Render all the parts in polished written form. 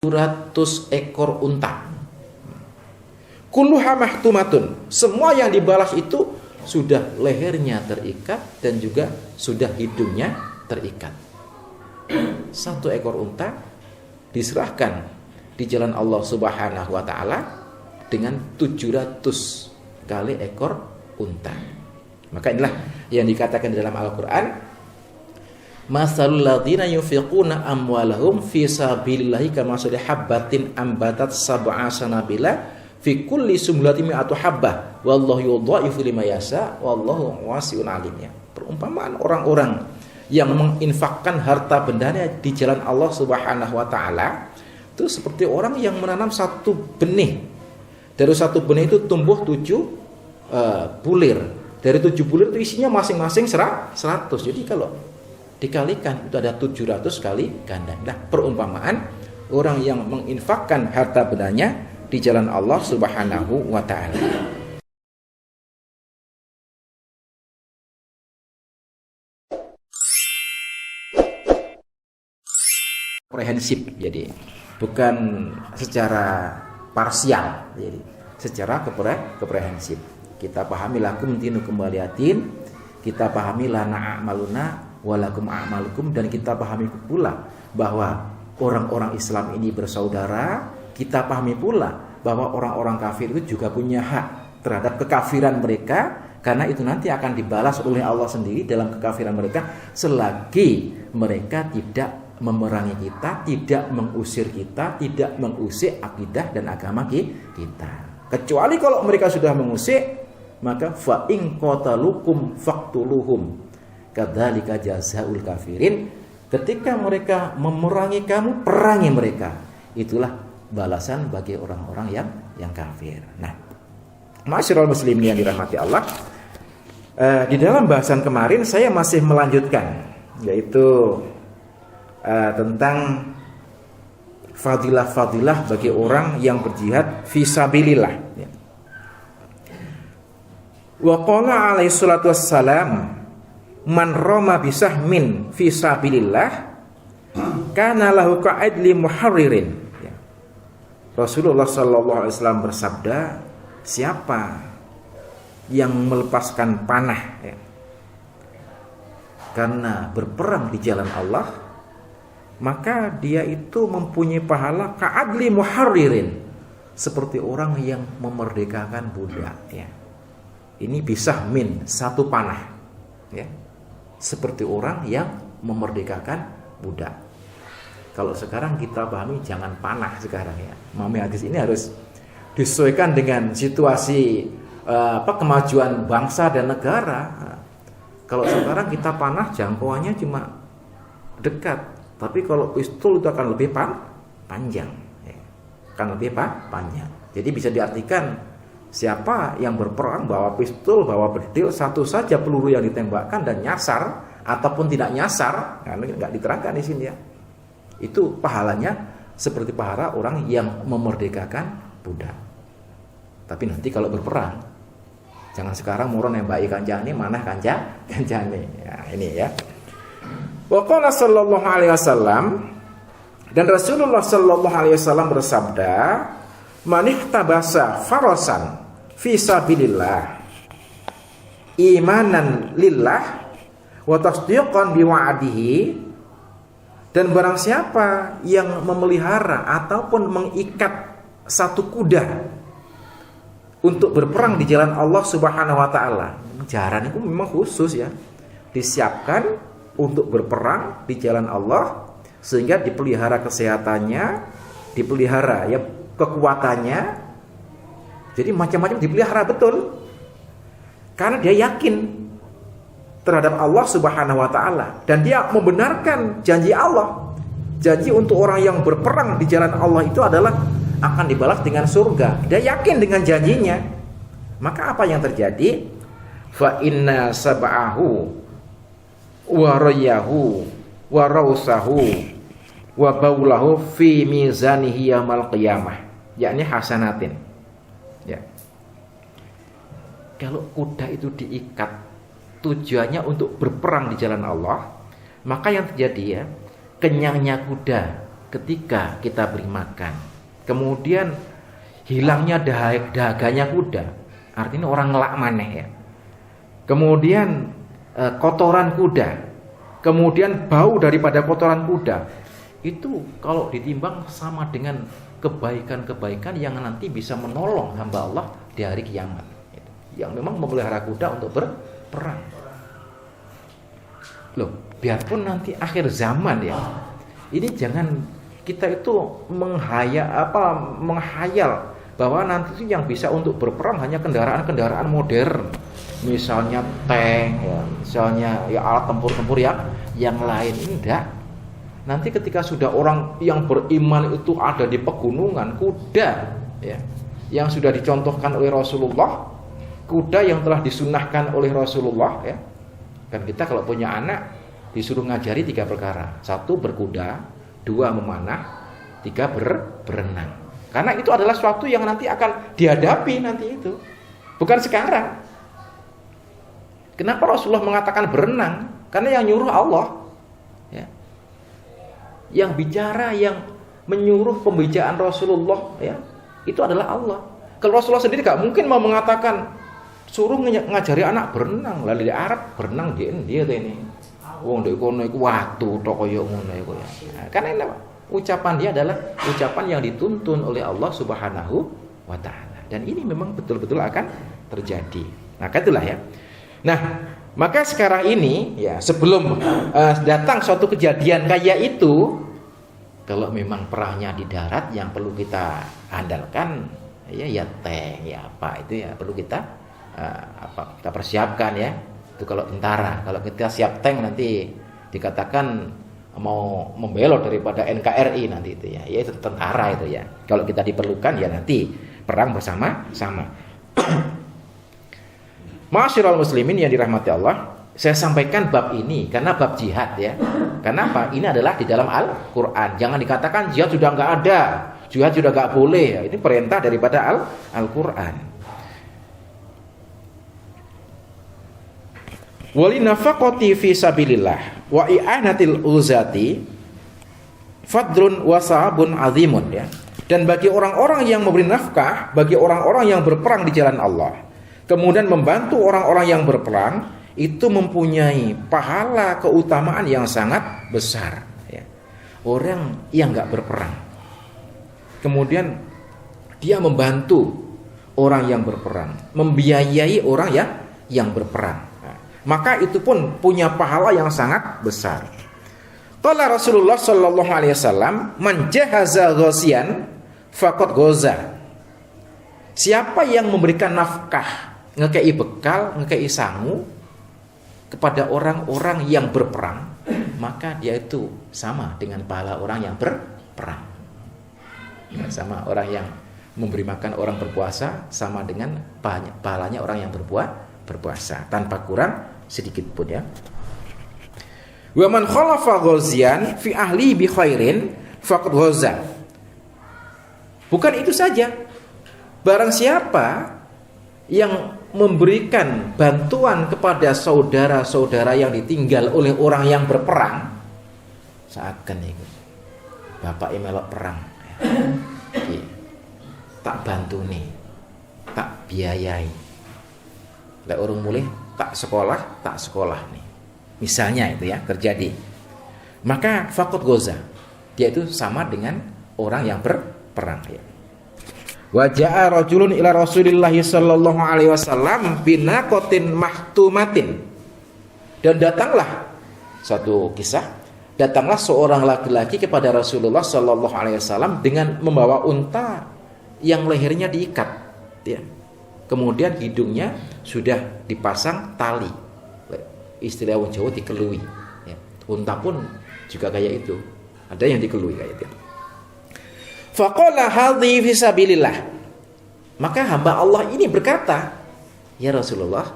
200 ekor unta. Kulluha mahtumatun. Semua yang dibalas itu sudah lehernya terikat dan juga sudah hidungnya terikat. 1 ekor unta diserahkan di jalan Allah Subhanahu wa taala dengan 700 kali ekor unta. Maka inilah yang dikatakan di dalam Al-Qur'an, masalul ladzina yunfiquna amwalahum fi sabilillahi kamathali habbatin ambatat sab'a sanabila fi kulli sumlatin mi'atu habbah wallahu yudha'ifu liman yasha wallahu wasi'un alim. Ya, perumpamaan orang-orang yang menginfakkan harta bendanya di jalan Allah Subhanahu wa taala itu seperti orang yang menanam 1 benih. Dari 1 benih itu tumbuh 7 bulir. Dari 7 bulir itu isinya masing-masing 100. Jadi kalau dikalikan itu ada 700 kali ganda. Nah, perumpamaan orang yang menginfakkan harta bendanya di jalan Allah Subhanahu wa taala. Komprehensif, jadi bukan secara parsial, jadi secara komprehensif. Kita pahami lakum dinukum waliyatin, kita pahami lana a'maluna walakum a'malukum, dan kita pahami pula bahwa orang-orang Islam ini bersaudara. Kita pahami pula bahwa orang-orang kafir itu juga punya hak terhadap kekafiran mereka, karena itu nanti akan dibalas oleh Allah sendiri dalam kekafiran mereka selagi mereka tidak memerangi kita, tidak mengusir kita, tidak mengusik akidah dan agama kita. Kecuali kalau mereka sudah mengusik, maka fa in qatalukum faqtuluhum kadzalika jazaul kafirin. Ketika mereka memerangi kamu, perangi mereka. Itulah balasan bagi orang-orang yang kafir. Nah, ma'asyiral muslimin yang dirahmati Allah, di dalam bahasan kemarin saya masih melanjutkan, yaitu tentang fadilah-fadilah bagi orang yang berjihad fi sabilillah. Wa qala alaihi salatu wassalam, man roma bisahmin fi sabilillah kana lahu ka'adli muharririn. Ya. Rasulullah sallallahu alaihi wasallam bersabda, siapa yang melepaskan panah karena berperang di jalan Allah, maka dia itu mempunyai pahala ka'adli muharririn, seperti orang yang memerdekakan budak. Ya. Ini bisahmin, 1 panah. Ya. Seperti orang yang memerdekakan budak. Kalau sekarang kita pahami jangan panah sekarang ya. Memahami hadis ini harus disesuaikan dengan situasi kemajuan bangsa dan negara. Kalau sekarang kita panah jangkauannya cuma dekat, tapi kalau pistol itu akan lebih panjang, ya. Akan lebih panjang. Jadi bisa diartikan siapa yang berperang bawa pistol, bawa bedil, satu saja peluru yang ditembakkan dan nyasar ataupun tidak nyasar, karena nggak diterangkan di sini ya. Itu pahalanya seperti pahala orang yang memerdekakan budak. Tapi nanti kalau berperang, jangan sekarang murah nembaki kancane, mana kancane. Ya, ini ya. Wa qala sallallahu alaihi wasallam, dan Rasulullah sallallahu alaihi wasallam bersabda, man ihtabasa farasan fi sabilillah imanan lillah wa tasdiqan bi wa'dihi, dan barang siapa yang memelihara ataupun mengikat 1 kuda untuk berperang di jalan Allah Subhanahu wa taala. Jaran itu memang khusus ya, disiapkan untuk berperang di jalan Allah sehingga dipelihara kesehatannya, dipelihara ya kekuatannya. Jadi macam-macam dipelihara betul. Karena dia yakin terhadap Allah Subhanahu wa taala dan dia membenarkan janji Allah. Janji untuk orang yang berperang di jalan Allah itu adalah akan dibalas dengan surga. Dia yakin dengan janjinya. Maka apa yang terjadi? Fa inna sab'ahu wa rayahu wa rausahu wa baulahu fi mizanihi yaumil qiyamah, yakni hasanatin. Ya. Kalau kuda itu diikat tujuannya untuk berperang di jalan Allah, maka yang terjadi ya, kenyangnya kuda ketika kita beri makan, kemudian hilangnya dahaganya kuda, artinya orang ngelak maneh ya. Kemudian kotoran kuda, kemudian bau daripada kotoran kuda, itu kalau ditimbang sama dengan kebaikan-kebaikan yang nanti bisa menolong hamba Allah di hari kiamat, yang memang memelihara kuda untuk berperang. Loh, biarpun nanti akhir zaman ya, ini jangan kita itu menghayal bahwa nanti itu yang bisa untuk berperang hanya kendaraan-kendaraan modern, misalnya tank ya, misalnya ya alat tempur-tempur yang lain. Enggak. Nanti ketika sudah orang yang beriman itu ada di pegunungan, kuda ya, yang sudah dicontohkan oleh Rasulullah, kuda yang telah disunahkan oleh Rasulullah ya. Kan kita kalau punya anak disuruh ngajari 3 perkara. 1 berkuda, 2 memanah, 3 berenang. Karena itu adalah sesuatu yang nanti akan dihadapi nanti itu. Bukan sekarang. Kenapa Rasulullah mengatakan berenang? Karena yang nyuruh Allah. Ya. Yang bicara, yang menyuruh pembicaraan Rasulullah ya, itu adalah Allah. Kalau Rasulullah sendiri gak mungkin mau mengatakan suruh ngajari anak berenang. Lalu di Arab berenang dia ini. Wong ndek kono iku watu tok kaya ngono iku ya. Nah, karena ini ucapan dia adalah ucapan yang dituntun oleh Allah Subhanahu wa taala. Dan ini memang betul-betul akan terjadi. Nah, itulah ya. Nah, maka sekarang ini ya, sebelum datang suatu kejadian kayak itu, kalau memang perangnya di darat yang perlu kita andalkan ya tank ya apa itu ya perlu kita kita persiapkan ya. Itu kalau tentara. Kalau kita siap tank nanti dikatakan mau membelot daripada NKRI nanti itu ya. Ya itu tentara itu ya. Kalau kita diperlukan ya nanti perang bersama-sama. Ma'asyiral muslimin yang dirahmati Allah, saya sampaikan bab ini karena bab jihad ya. Kenapa? Ini adalah di dalam Al-Qur'an. Jangan dikatakan jihad sudah enggak ada, jihad sudah enggak boleh ya. Ini perintah daripada Al-Qur'an. Wali nafaqati fi sabilillah wa i'anatil uzati fadlun wa sa'abun azimun ya. Dan bagi orang-orang yang memberi nafkah, bagi orang-orang yang berperang di jalan Allah, kemudian membantu orang-orang yang berperang, itu mempunyai pahala keutamaan yang sangat besar ya. Orang yang enggak berperang, kemudian dia membantu orang yang berperang, membiayai orang yang berperang, maka itu pun punya pahala yang sangat besar. Qala Rasulullah sallallahu alaihi wasallam, "Man jahaza ghazian faqad ghaza." Siapa yang memberikan nafkah, ngekei bekal, ngekei sangu kepada orang-orang yang berperang, maka dia itu sama dengan pahala orang yang berperang. Sama orang yang memberi makan orang berpuasa sama dengan pahalanya orang yang berpuasa tanpa kurang sedikit pun ya. Wa man khalafa ghazian fi ahli bi khairin faqad ghaza. Bukan itu saja. Barang siapa yang memberikan bantuan kepada saudara-saudara yang ditinggal oleh orang yang berperang, seakan itu bapak melok perang ya. Tak bantu nih, tak biayai. Lek urung mulih tak sekolah nih. Misalnya itu ya terjadi. Maka faqad ghaza. Dia itu sama dengan orang yang berperang ya. Wa jaa rajulun ila Rasulillah sallallahu alaihi wasallam binaqatin mahtumatin. Dan datanglah suatu kisah, datanglah seorang laki-laki kepada Rasulullah sallallahu alaihi wasallam dengan membawa unta yang lehernya diikat ya. Kemudian hidungnya sudah dipasang tali. Istilah wong Jawa dikelui ya. Unta pun juga kayak itu. Ada yang dikelui kayak itu. Faqala hadhi fisabilillah. Maka hamba Allah ini berkata, "Ya Rasulullah,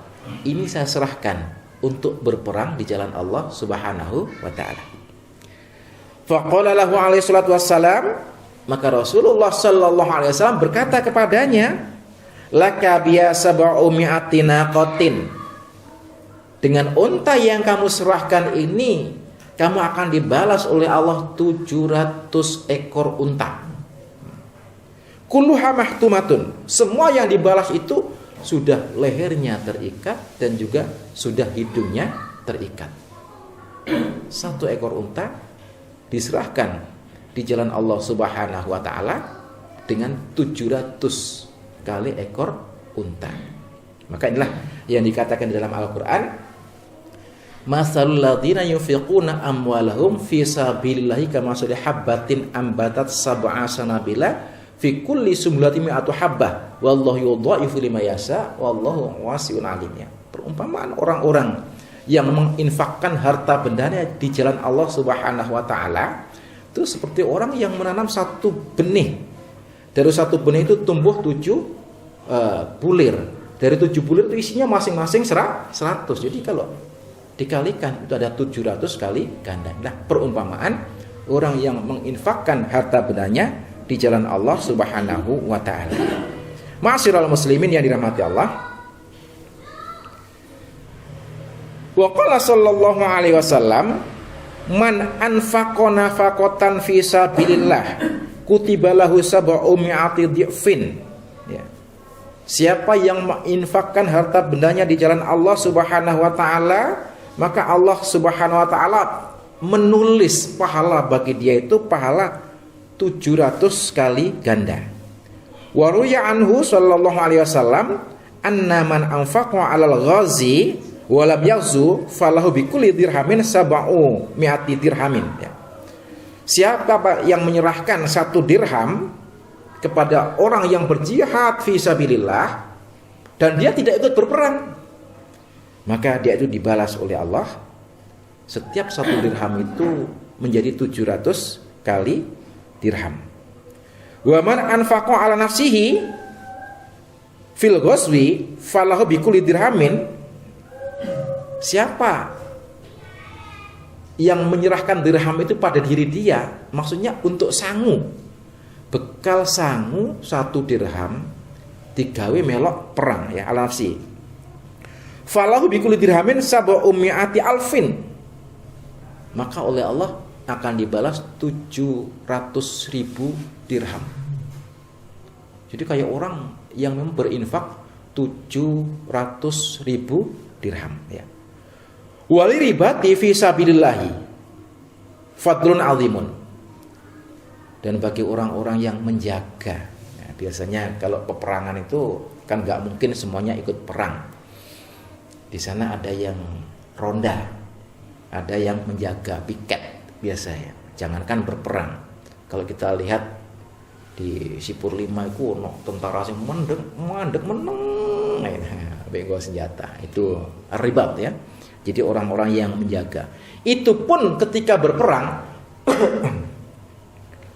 ini saya serahkan untuk berperang di jalan Allah Subhanahu wa taala." Faqala lahu alaihi salatu wassalam, maka Rasulullah sallallahu alaihi wasallam berkata kepadanya, "Laka biya sab'u mi'ati naqatin." Dengan unta yang kamu serahkan ini kamu akan dibalas oleh Allah 700 ekor unta. Kulluha mahtumatun. Semua yang dibalas itu sudah lehernya terikat dan juga sudah hidungnya terikat. 1 ekor unta diserahkan di jalan Allah Subhanahu wa taala dengan 700 kali ekor unta. Maka inilah yang dikatakan di dalam Al-Qur'an, masalul ladzina yunfiquna amwalahum fi sabilillahi kamathali habbatin ambatat sab'a sanabila fi kulli sumlatin mi'atu habbah wallahu yudha'ifu liman yasha wallahu wasi'un alim. Ya. Perumpamaan orang-orang yang menginfakkan harta bendanya di jalan Allah Subhanahu wa taala itu seperti orang yang menanam 1 benih. Dari 1 benih itu tumbuh 7 bulir. Dari 7 bulir itu isinya masing-masing 100. Jadi kalau dikalikan itu ada 700 kali ganda. Nah, perumpamaan orang yang menginfakkan harta bendanya di jalan Allah Subhanahu wa taala. Ma'asyiral muslimin yang dirahmati Allah. Wa qala sallallahu alaihi wasallam, man anfaqa nafaqatan fi sabilillah kutiba lahu sab'u mi'ati dhi'fin. Ya. Siapa yang menginfakkan harta bendanya di jalan Allah Subhanahu wa taala, maka Allah Subhanahu wa taala menulis pahala bagi dia itu pahala 700 kali ganda. Wa ruya anhu sallallahu alaihi wasallam anna man anfaqa 'alal ghazi wa lam yaghzu falahu bi kulli dirhamin sab'u mi'ati dirhamin. Ya. Siapa yang menyerahkan 1 dirham kepada orang yang berjihad fi sabilillah dan dia tidak ikut berperang, maka dia itu dibalas oleh Allah. Setiap 1 dirham itu menjadi 700 kali dirham. Wa man anfaqa ala nafsihi fil ghazwi falahu bi kulli dirhamin. Siapa yang menyerahkan dirham itu pada diri dia, maksudnya untuk sangu, bekal sangu 1 dirham digawe melok perang ya ala nafsi. Falahu bi kulli dirhamin sab'u mi'ati alfin. Maka oleh Allah akan dibalas 700.000 dirham. Jadi kayak orang yang berinfak 700.000 dirham ya. Wali ribati fi sabilillahi fadlun azimun. Dan bagi orang-orang yang menjaga, ya, biasanya kalau peperangan itu kan nggak mungkin semuanya ikut perang. Di sana ada yang ronda, ada yang menjaga piket biasanya. Jangankan berperang. Kalau kita lihat di Sipur 5 itu tentara sing mandek meneng, bego senjata. Itu ribat ya. Jadi orang-orang yang menjaga. Itu pun ketika berperang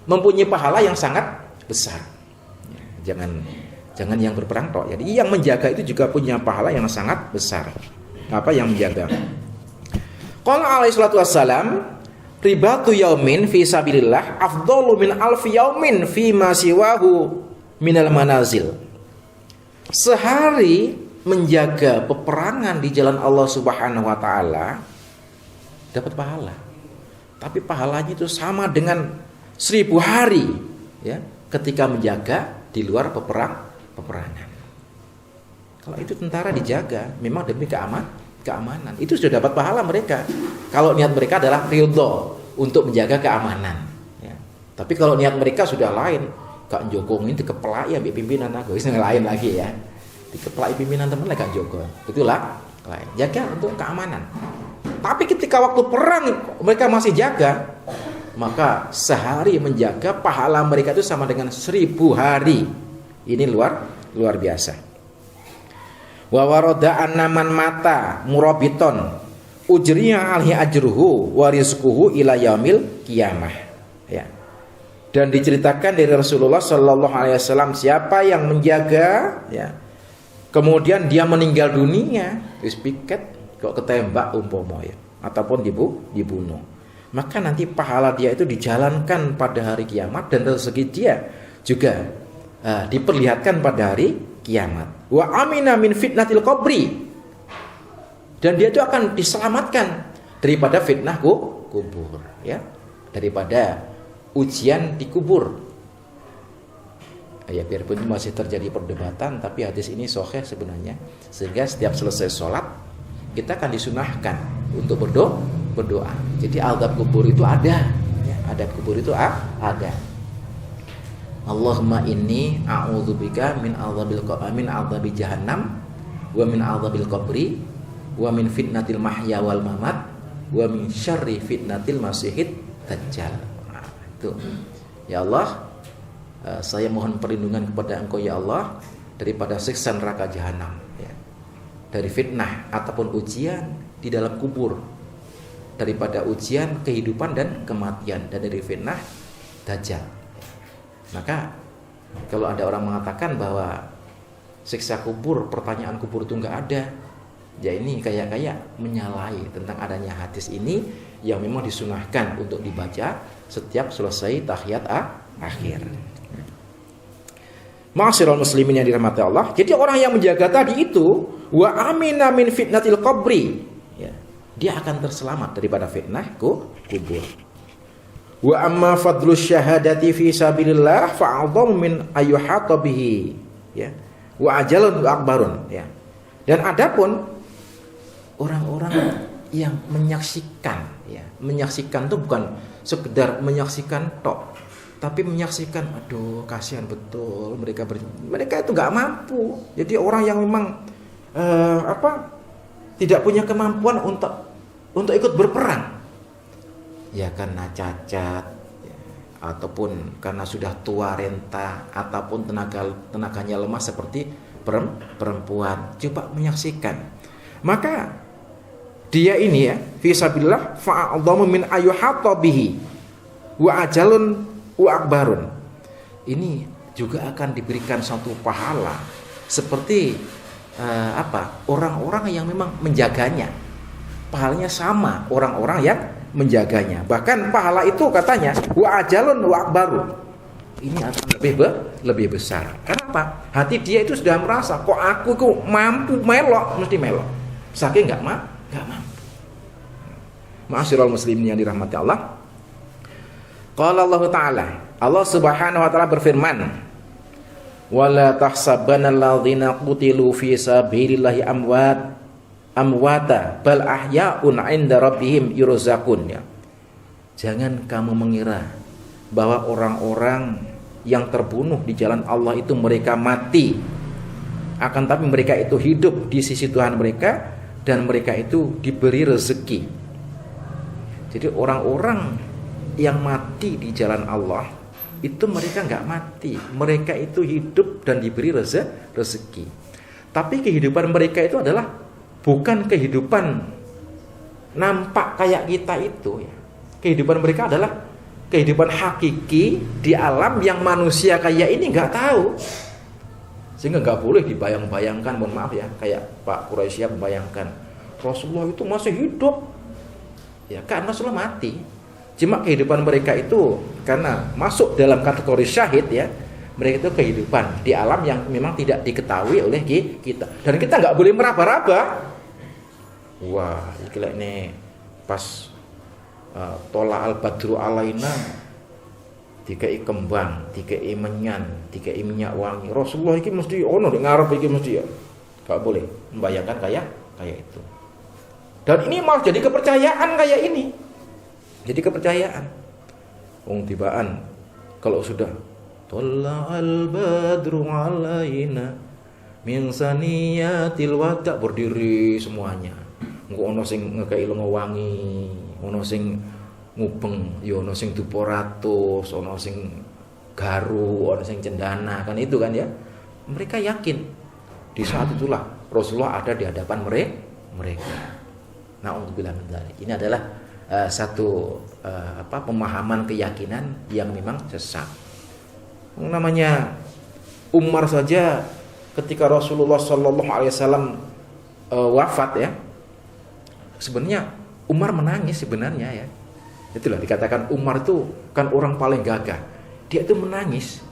mempunyai pahala yang sangat besar. Jangan yang berperang tok. Jadi yang menjaga itu juga punya pahala yang sangat besar. Apa yang menjaga? Qala alaihi salatu wassalam, ribatu yaumin fi sabilillah afdalu min alfi yaumin fi ma siwahu minal manazil. Sehari menjaga peperangan di jalan Allah Subhanahu wa taala dapat pahala. Tapi pahalanya itu sama dengan 1000 hari ya, ketika menjaga di luar peperangan. Kalau itu tentara dijaga memang demi keamanan, itu sudah dapat pahala mereka. Kalau niat mereka adalah ridho untuk menjaga keamanan ya. Tapi kalau niat mereka sudah lain, gak njogong ini dikepelai ya pimpinan aku, itu lain lagi ya. Dikepelai pimpinan teman lagi gak njogong. Itulah lain. Jaga untuk keamanan. Tapi ketika waktu perang mereka masih jaga, maka sehari menjaga pahala mereka itu sama dengan 1000 hari. Ini luar biasa. Wa warada annaman mata murabiton ujriya alhi ajruhu wa rizquhu ila yaumil qiyamah. Ya. Dan diceritakan dari Rasulullah sallallahu alaihi wasallam, siapa yang menjaga ya, kemudian dia meninggal dunia, wis piket kok ketembak umpama ya, ataupun dibunuh, maka nanti pahala dia itu dijalankan pada hari kiamat dan rezeki dia juga diperlihatkan pada hari kiamat. Wa amina min fitnatil qabri, dan dia itu akan diselamatkan daripada fitnah kubur, ya, daripada ujian di kubur. Ya, biarpun masih terjadi perdebatan, tapi hadis ini sahih sebenarnya, sehingga setiap selesai sholat kita akan disunahkan untuk berdoa. Jadi azab kubur itu ada, ya, azab kubur itu ada. Allahumma inni a'udzubika min adzabi jahannam wa min adzabil qabri wa min fitnatil mahya wal mamat wa min syarri fitnatil masihid dajjal. Nah, itu. Ya Allah, saya mohon perlindungan kepada Engkau ya Allah daripada siksa neraka jahanam, ya, dari fitnah ataupun ujian di dalam kubur, daripada ujian kehidupan dan kematian, dan dari fitnah dajjal. Maka kalau ada orang mengatakan bahwa siksa kubur, pertanyaan kubur itu enggak ada, ya ini kayak menyalahi tentang adanya hadis ini yang memang disunahkan untuk dibaca setiap selesai tahiyat akhir. Ma'asyiral muslimin yang dirahmati Allah. Jadi orang yang menjaga tadi itu wa amina min fitnatil qabri, ya, dia akan terselamat daripada fitnah kubur. Wa amma fadlus syahadati fi sabilillah fa'adhamu min ayyuhata bihi, ya, wa ajalun akbarun, ya. Dan adapun orang-orang yang menyaksikan, ya, menyaksikan itu bukan sekedar menyaksikan tok, tapi menyaksikan, aduh kasihan betul mereka itu nggak mampu. Jadi orang yang memang tidak punya kemampuan untuk ikut berperang, ya karena cacat, ya, ataupun karena sudah tua renta, ataupun tenaganya lemah seperti perempuan, coba menyaksikan, maka dia ini, ya, fisabilillah fa'adhamu min ayyuhata bihi wa ajalun wa akbarun. Ini juga akan diberikan suatu pahala seperti orang-orang yang memang menjaganya. Pahalanya sama orang-orang yang menjaganya. Bahkan pahala itu katanya wa ajalun wa akbarun. Ini akan lebih besar. Kenapa? Hati dia itu sudah merasa, kok aku mampu melok, mesti melok. Saking enggak mampu. Ma'asyiral muslimin yang dirahmati Allah. Qala Allah Ta'ala, Allah Subhanahu wa taala berfirman, wala tahsabanna alladzina qutilu fi sabilillahi amwata bal ahya'un 'inda rabbihim yurzaqun, ya. Jangan kamu mengira bahwa orang-orang yang terbunuh di jalan Allah itu mereka mati, akan tapi mereka itu hidup di sisi Tuhan mereka, dan mereka itu diberi rezeki. Jadi orang-orang yang mati di jalan Allah itu mereka nggak mati, mereka itu hidup dan diberi rezeki. Tapi kehidupan mereka itu adalah bukan kehidupan nampak kayak kita itu, ya. Kehidupan mereka adalah kehidupan hakiki di alam yang manusia kayak ini nggak tahu. Sehingga nggak boleh dibayang-bayangkan, mohon maaf ya, kayak Pak Quraisy membayangkan Rasulullah itu masih hidup, ya, karena Rasulullah mati. Cuma kehidupan mereka itu karena masuk dalam kategori syahid, ya, mereka itu kehidupan di alam yang memang tidak diketahui oleh kita, dan kita nggak boleh meraba-raba. Wah, gila ini pas tola al badru alaina, dikai kembang, dikai menyan, dikai minyak wangi, Rasulullah ini mesti ono di ngarep iki mesti, ya. Gak boleh membayangkan kayak itu. Dan ini malah jadi kepercayaan kayak ini. Jadi kepercayaan. Wong tibaan kalau sudah tola al badru alaina min saniyatil wada, berdiri semuanya. Engko ono sing ngekeki lenga wangi, ono sing ngubeng, ya ono sing dupa ratus, ono sing garu, ono sing cendana, kan itu kan, ya. Mereka yakin di saat itulah Rasulullah ada di hadapan mereka. Na'udzubillah min dzalik. Ini adalah satu pemahaman keyakinan yang memang sesat. Namanya Umar saja ketika Rasulullah sallallahu alaihi wasallam wafat, ya. Sebenarnya Umar menangis sebenarnya, ya. Itulah dikatakan Umar itu kan orang paling gagah. Dia itu menangis.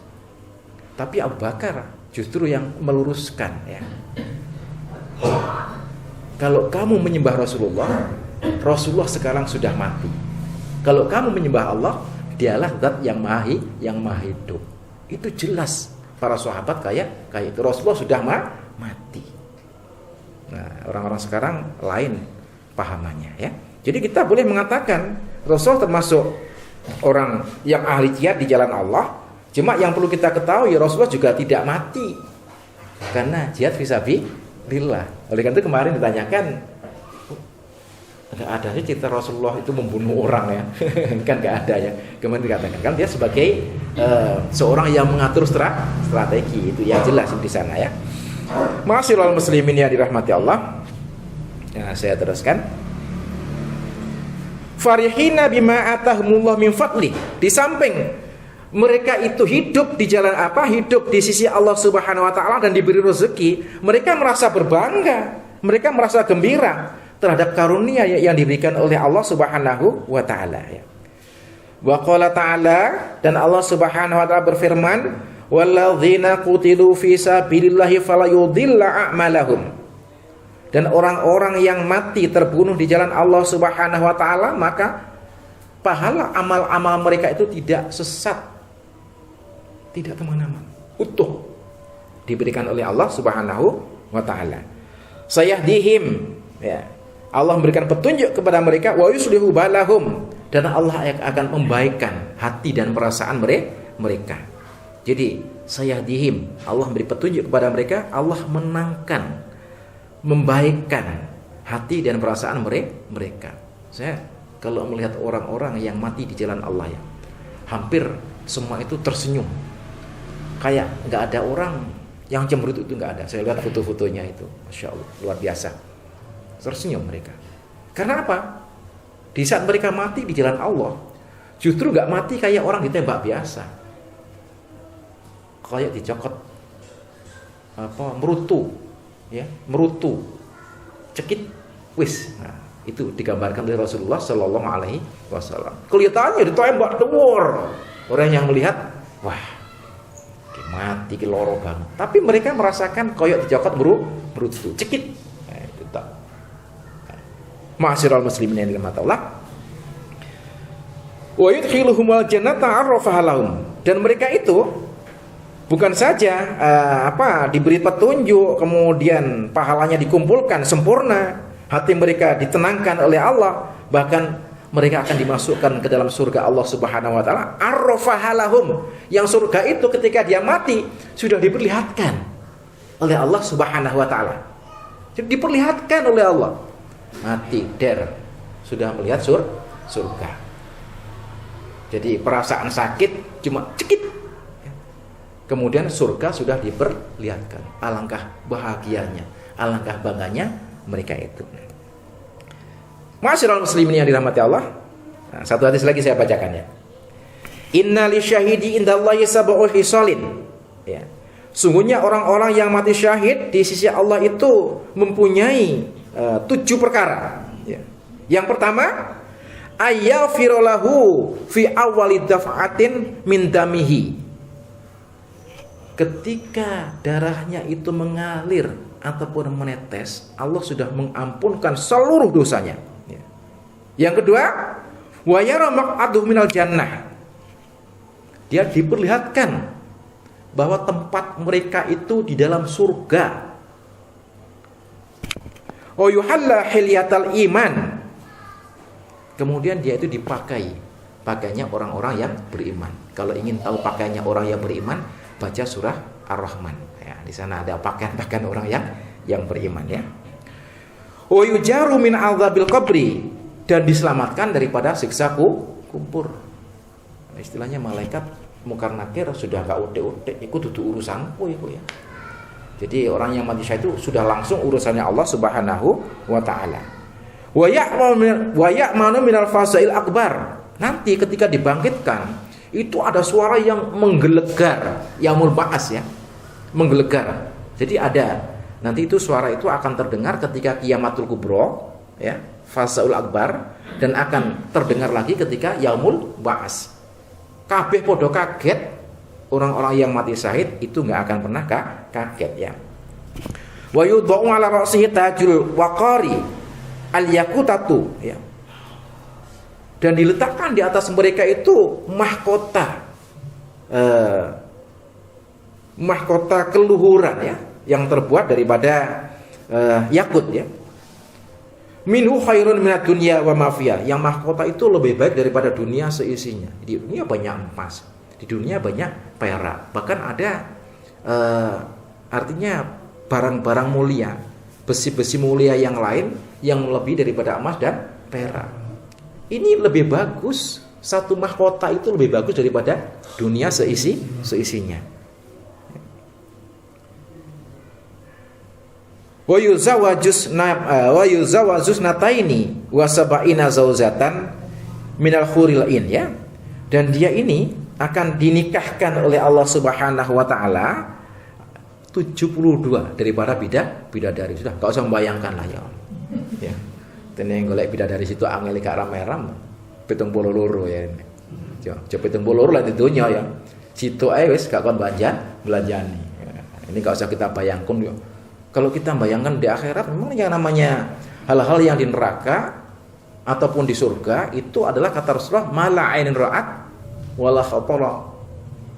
Tapi Abu Bakar justru yang meluruskan, ya. Kalau kamu menyembah Rasulullah, Rasulullah sekarang sudah mati. Kalau kamu menyembah Allah, dialah zat yang maha hidup. Itu jelas para sahabat kayak itu. Rasulullah sudah mati. Nah, orang-orang sekarang lain pahamannya ya. Jadi kita boleh mengatakan Rasul termasuk orang yang ahli jihad di jalan Allah. Cuma yang perlu kita ketahui, Rasulullah juga tidak mati karena jihad fisabilillah. Oleh karena itu kemarin ditanyakan, nggak ada sih cerita Rasulullah itu membunuh orang ya. Kan nggak ada ya. Kemarin dikatakan kan dia sebagai seorang yang mengatur strategi, itu yang jelas di sana ya. Ma'asyiral muslimin yang dirahmati Allah. Ya, saya teruskan. Farihina bima atahumullah min fadli. Di samping mereka itu hidup di jalan hidup di sisi Allah Subhanahu wa taala dan diberi rezeki, mereka merasa berbangga, mereka merasa gembira terhadap karunia yang diberikan oleh Allah Subhanahu wa taala ya. Wa qala ta'ala, dan Allah Subhanahu wa taala berfirman, walladzina qutilu fi sabilillahi fala yudilla a'malahum. Dan orang-orang yang mati terbunuh di jalan Allah Subhanahu wa taala, maka pahala amal-amal mereka itu tidak sesat, tidak kemana-mana, utuh diberikan oleh Allah Subhanahu wa taala. Sayahdihim ya. Allah memberikan petunjuk kepada mereka, wa yuslihu balahum, dan Allah akan membaikkan hati dan perasaan mereka. Jadi sayahdihim, Allah memberi petunjuk kepada mereka, Allah menangkan, membaikkan hati dan perasaan mereka. Saya kalau melihat orang-orang yang mati di jalan Allah ya, hampir semua itu tersenyum. Kayak nggak ada orang yang cemberut, itu nggak ada. Saya lihat foto-fotonya itu, Masya Allah, luar biasa. Tersenyum mereka. Karena apa? Di saat mereka mati di jalan Allah, justru nggak mati kayak orang ditembak biasa, kayak dicokot merutu, ya, merutu, cekit, wis. Nah, itu digambarkan oleh Rasulullah Shallallahu Alaihi Wasallam. Kelihatannya ditembak dewar. Orang yang melihat, wah, mati keloro banget. Tapi mereka merasakan koyok dicokot merutu, cekit. Nah, itu tak. Ma'asyiral muslimin yang dirahmati Allah. Wa yudkhiluhumul jannata 'arrafaha lahum. Dan mereka itu bukan saja diberi petunjuk, kemudian pahalanya dikumpulkan sempurna, hati mereka ditenangkan oleh Allah, bahkan mereka akan dimasukkan ke dalam surga Allah Subhanahu wa taala. 'Arrafaha lahum. Yang surga itu ketika dia mati sudah diperlihatkan oleh Allah Subhanahu wa taala. Jadi diperlihatkan oleh Allah. Mati sudah melihat surga. Jadi perasaan sakit cuma cekit, kemudian surga sudah diperlihatkan. Alangkah bahagianya, alangkah bangganya mereka itu. Ma'asyiral muslimin yang dirahmati Allah. Nah, satu hadis lagi saya bacakan ya. Inna lisyahidi indallahi sab'u hisalin. Ya. Sungguhnya orang-orang yang mati syahid di sisi Allah itu mempunyai 7 perkara. Ya. Yang pertama, ayyafirolahu fi awwali daf'atin min damihi. Ketika darahnya itu mengalir ataupun menetes, Allah sudah mengampunkan seluruh dosanya. Ya. Yang kedua, wa yara maq'aduhu minal jannah. Dia diperlihatkan bahwa tempat mereka itu di dalam surga. Wa yuhalla hilyatal iman. Kemudian dia itu pakainya orang-orang yang beriman. Kalau ingin tahu pakaiannya orang yang beriman, baca surah Ar-Rahman. Ya, di sana ada pakaian-pakaian orang yang beriman ya. Wa yujaru min adzabil qabri, dan diselamatkan daripada siksa kubur. Istilahnya malaikat mungkar nakir sudah gak utek-utek, ikut dudu urusanku ya. Jadi orang yang mati syahid itu sudah langsung urusannya Allah Subhanahu wa taala. Wa ya'manu minal fasail akbar. Nanti ketika dibangkitkan, itu ada suara yang menggelegar, yaumul ba'ats ya. Menggelegar. Jadi ada nanti itu suara itu akan terdengar ketika kiamatul kubro ya, fasaul akbar, dan akan terdengar lagi ketika yaumul ba'ats. Kabeh podo kaget. Orang-orang yang mati syahid itu nggak akan pernah kaget ya. Wa yudha'u 'ala ra'sihi tajul waqari al-yaqutatu ya. Dan diletakkan di atas mereka itu mahkota keluhuran ya, yang terbuat daripada yakut ya. Minhu khairun minad dunya wa ma fiha. Yang mahkota itu lebih baik daripada dunia seisinya. Di dunia banyak emas, di dunia banyak perak. Bahkan ada artinya barang-barang mulia, besi-besi mulia yang lain yang lebih daripada emas dan perak. Ini lebih bagus, satu mahkota itu lebih bagus daripada dunia seisinya. Wa yuzawajus nataini wa sab'ina zaujatan minal huril in ya. Dan dia ini akan dinikahkan oleh Allah Subhanahu wa taala 72 daripada bidadari. Sudah enggak usah membayangkan lah ya. Ya. Teneng golek bidadari situ angel gak ram-ram 72 ya. Coba 72 lah dunya ya. Situ ae wis gak kon belanjani. Ini enggak usah kita bayangkan ya. Kalau kita bayangkan di akhirat memang yang namanya hal-hal yang di neraka ataupun di surga itu adalah kata Rasulullah mala ainin ra'at wala khatara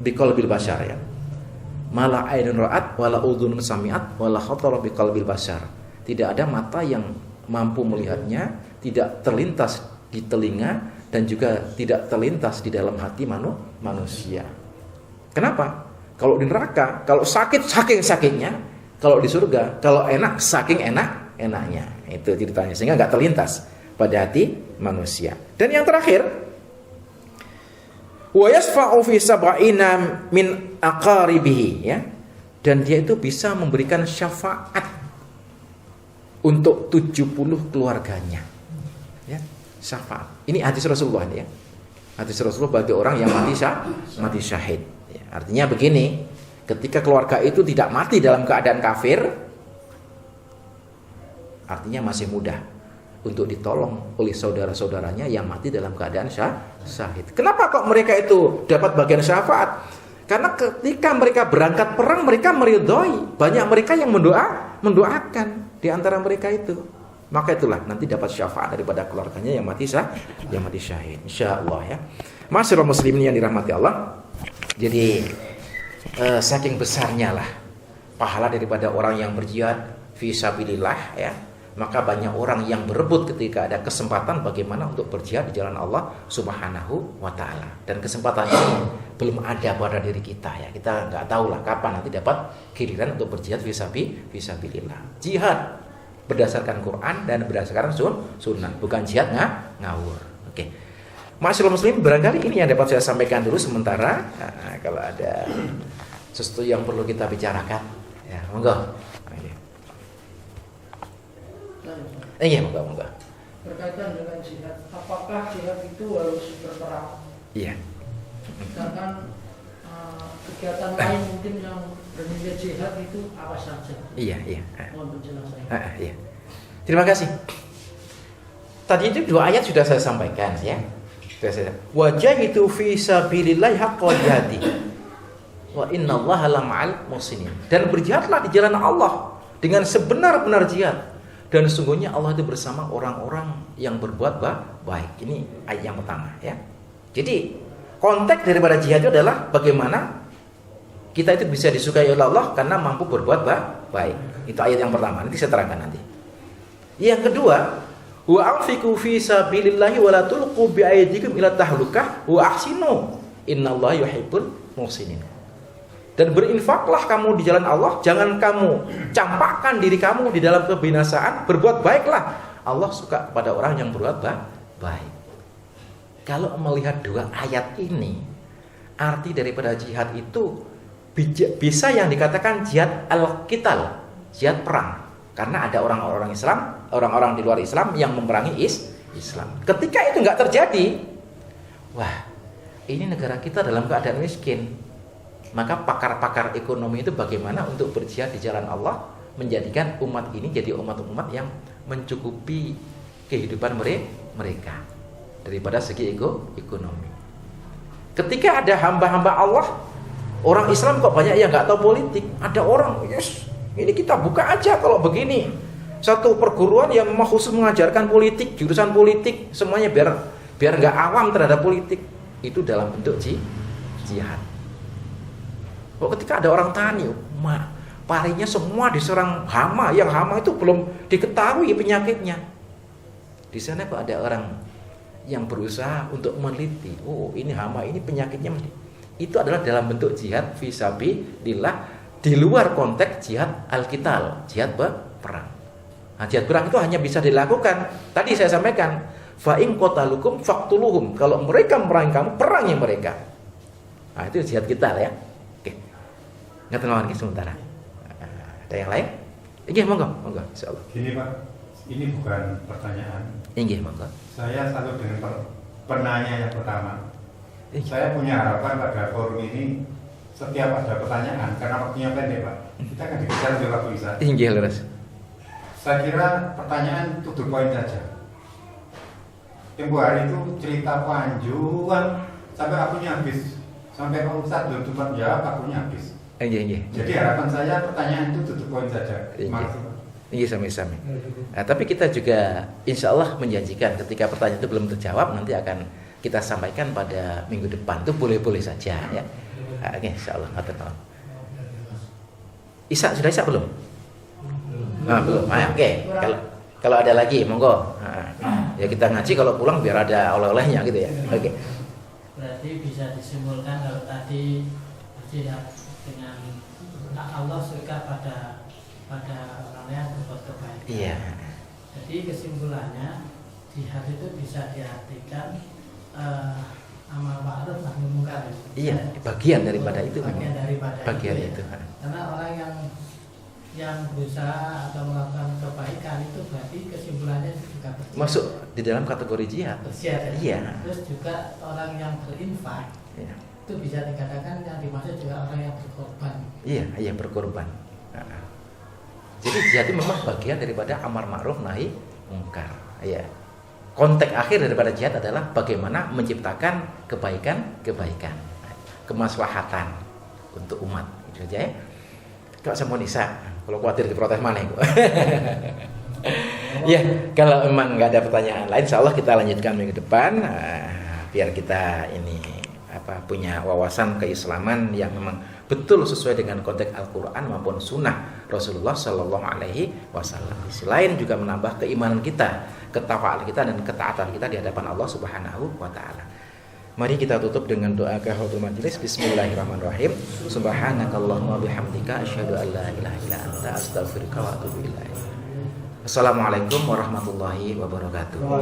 biqalbil bashar ya. Mala ainin ra'at wala udhunun sami'at wala khatara biqalbil bashar. Tidak ada mata yang mampu melihatnya, tidak terlintas di telinga dan juga tidak terlintas di dalam hati manusia. Kenapa? Kalau di neraka, kalau sakit saking sakitnya, kalau di surga, kalau enak saking enaknya. Itu ceritanya sehingga enggak terlintas pada hati manusia. Dan yang terakhir, wa yasfa'u fi sab'ina min aqaribihi ya. Dan dia itu bisa memberikan syafaat untuk 70 keluarganya. Ya, syafaat. Ini hadis Rasulullah ya. Hadis Rasulullah bagi orang yang mati syahid. Ya, artinya begini, ketika keluarga itu tidak mati dalam keadaan kafir, artinya masih mudah untuk ditolong oleh saudara-saudaranya yang mati dalam keadaan syahid. Kenapa kok mereka itu dapat bagian syafaat? Karena ketika mereka berangkat perang, mereka meridhoi. Banyak mereka yang mendoakan di antara mereka itu. Maka itulah nanti dapat syafaat daripada keluarganya yang mati syahid. Insyaallah ya. Masyaallah muslimin yang dirahmati Allah. Jadi saking besarnya lah pahala daripada orang yang berjihad fi sabilillah ya. Maka banyak orang yang berebut ketika ada kesempatan bagaimana untuk berjihad di jalan Allah Subhanahu wa taala. Dan kesempatan ini belum ada pada diri kita ya. Kita enggak tahu lah kapan nanti dapat giliran untuk berjihad fi sabilillah. Jihad berdasarkan Quran dan berdasarkan sunnah, bukan jihad ngawur. Oke. Masyaallah muslim, barangkali ini yang dapat saya sampaikan dulu sementara. Nah, kalau ada sesuatu yang perlu kita bicarakan ya, monggo. Iya, moga-moga. Berkaitan dengan jihad, apakah jihad itu harus berperang? Iya. Misalkan kegiatan lain mungkin yang bernilai jihad itu apa saja? Iya. Mohon penjelasan. Iya. Terima kasih. Tadi itu 2 ayat sudah saya sampaikan ya. Wajahidu fi sabilillah haqqa jihadi. Wa innallaha lama'al muhsinin. Dan berjihadlah di jalan Allah dengan sebenar-benar jihad. Dan sesungguhnya Allah itu bersama orang-orang yang berbuat baik. Ini ayat yang pertama ya. Jadi konteks daripada jihad itu adalah bagaimana kita itu bisa disukai oleh Allah karena mampu berbuat baik. Itu ayat yang pertama. Nanti saya terangkan nanti. Yang kedua, wa anfiqu fi sabilillahi wa la tulqu bi aydikum ila tahlukah wa ahsinu innallaha yuhibbul muhsinin. Dan berinfaklah kamu di jalan Allah, jangan kamu campakkan diri kamu di dalam kebinasaan, berbuat baiklah. Allah suka pada orang yang berbuat baik. Kalau melihat 2 ayat ini, arti daripada jihad itu bisa yang dikatakan jihad al-qital, jihad perang. Karena ada orang-orang Islam, orang-orang di luar Islam yang memerangi Islam. Ketika itu enggak terjadi, wah, ini negara kita dalam keadaan miskin. Maka pakar-pakar ekonomi itu bagaimana untuk berjihad di jalan Allah, menjadikan umat ini jadi umat-umat yang mencukupi kehidupan mereka daripada segi ekonomi. Ketika ada hamba-hamba Allah, orang Islam kok banyak yang nggak tahu politik. Ada orang, yes, ini kita buka aja kalau begini. Satu perguruan yang khusus mengajarkan politik, jurusan politik, semuanya biar biar nggak awam terhadap politik, itu dalam bentuk jihad. Ketika ada orang tani, parinya semua diserang hama, yang hama itu belum diketahui penyakitnya. Di sana kok ada orang yang berusaha untuk meneliti, oh ini hama, ini penyakitnya. Itu adalah dalam bentuk jihad fisabilillah, di luar konteks jihad al-qital, jihad perang. Nah, jihad perang itu hanya bisa dilakukan, tadi saya sampaikan, fa in qatalukum faqtuluhum, kalau mereka memerangi kamu, perangi mereka. Nah, itu jihad qital ya. Oke. Nggak terlalu lagi sementara. Ada yang lain? Iya, monggo, insyaallah. Gini Pak, ini bukan pertanyaan. Iya, monggo. Saya selalu dengan penanya yang pertama. Saya punya harapan pada forum ini, setiap ada pertanyaan, karena waktunya pendek Pak, kita akan dikejar oleh waktu Isa. Iya, leres. Saya kira pertanyaan to the point saja. Tempo hari itu cerita panjang sampai akunnya habis, sampai Pak Ustadz belum sempat jawab, akunnya habis. Iya. Jadi harapan saya pertanyaan itu to the point saja. Makasih Pak. Iya, sami-sami. Nah, tapi kita juga insya Allah menjanjikan ketika pertanyaan itu belum terjawab, nanti akan kita sampaikan pada minggu depan. Itu boleh-boleh saja ya. Oke, insya Allah. Isa, sudah Isa belum? Belum. Oke. Kalau ada lagi, monggo. Ya kita ngaji kalau pulang biar ada oleh-olehnya gitu ya. Oke. Berarti bisa disimpulkan kalau tadi jihad dengan Allah suka pada orang yang berbuat kebaikan. Iya. Jadi kesimpulannya jihad itu bisa diartikan amal ma'ruf nahi munkar. Iya, bagian daripada itu. Bagian itu. Karena orang yang berusaha atau melakukan kebaikan itu berarti kesimpulannya juga berjihad. Masuk di dalam kategori jihad. Iya. Terus juga orang yang berinfak. Iya. Itu bisa dikatakan yang dimaksud juga orang yang berkorban. Iya, berkorban. Jadi jihad itu memang bagian daripada amar ma'ruf nahi mungkar. Iya. Konteks akhir daripada jihad adalah bagaimana menciptakan kebaikan, kemaslahatan untuk umat. Itu aja ya. Kalau sama Nisa, kalau khawatir diprotes mana itu. Ya, kalau memang nggak ada pertanyaan lain, insya Allah kita lanjutkan minggu depan, biar kita ini punya wawasan keislaman yang memang betul sesuai dengan konteks Al-Quran maupun Sunnah Rasulullah Sallallahu Alaihi Wasallam. Selain juga menambah keimanan kita, ketakwaan kita dan ketaatan kita di hadapan Allah Subhanahu Wa Taala. Mari kita tutup dengan doa kafatul majelis. Bismillahirrahmanirrahim. Subhanakallahumma bihamdika asyhadu an la ilaha illa anta astaghfiruka wa atubu ilaik. Assalamualaikum warahmatullahi wabarakatuh.